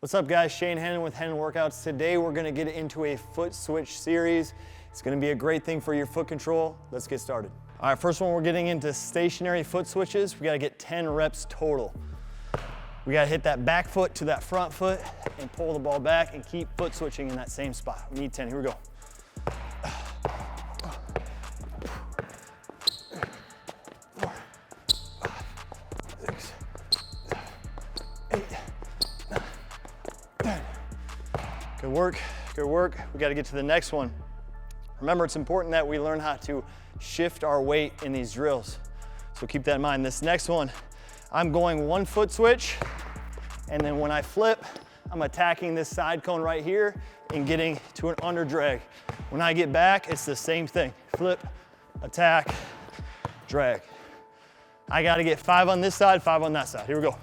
What's up guys, Shane Hennen with Hennen Workouts. Today we're gonna get into a foot switch series. It's gonna be a great thing for your foot control. Let's get started. All right, first one, we're getting into stationary foot switches. We gotta get 10 reps total. We gotta hit that back foot to that front foot and pull the ball back and keep foot switching in that same spot. We need 10, here we go. 4, 5, 6, 8, 9, 10. Good work, good work. We gotta get to the next one. Remember, it's important that we learn how to shift our weight in these drills. So keep that in mind. This next one, I'm going one foot switch, and then when I flip, I'm attacking this side cone right here and getting to an under drag. When I get back, it's the same thing. Flip, attack, drag. I gotta get 5 on this side, 5 on that side. Here we go.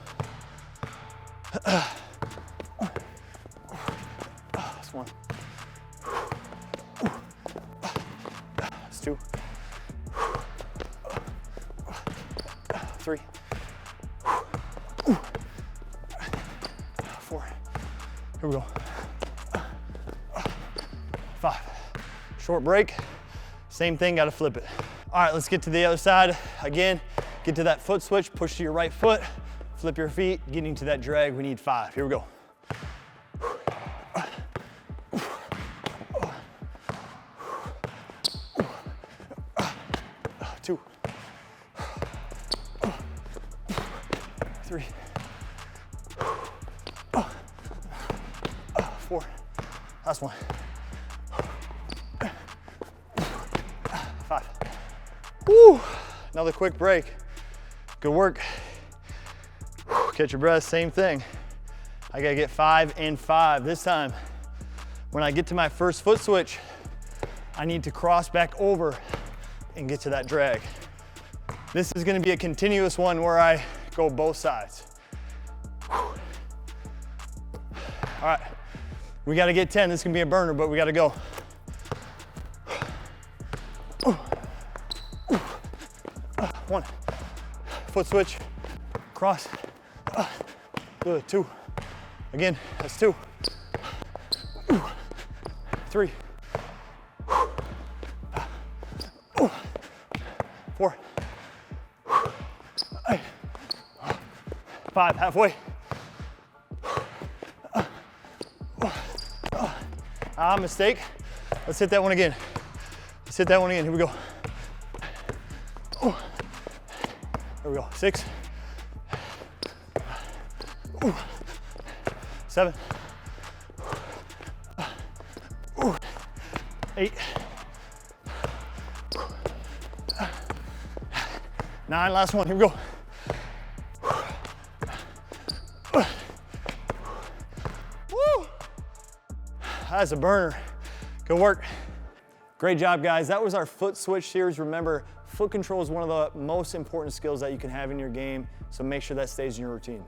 That's 1. That's 2. 3. 4. Here we go. 5. Short break. Same thing, gotta flip it. All right, let's get to the other side. Again, get to that foot switch, push to your right foot, flip your feet, getting to that drag, we need 5. Here we go. 2. 3. 4. Last one. 5. Woo. Another quick break. Good work. Catch your breath, same thing. I gotta get 5 and 5. This time, when I get to my first foot switch, I need to cross back over and get to that drag. This is gonna be a continuous one where I go both sides. All right, we gotta get 10. This is gonna be a burner, but we gotta go. 1, foot switch, cross, good, 2, again, that's 2, 3, 4, 5, halfway. Mistake. Let's hit that one again. Let's hit that one again. Here we go. There we go. 6, 7, 8, 9. Last one. Here we go. Woo! That's a burner. Good work. Great job, guys. That was our foot switch series. Remember, foot control is one of the most important skills that you can have in your game, so make sure that stays in your routine.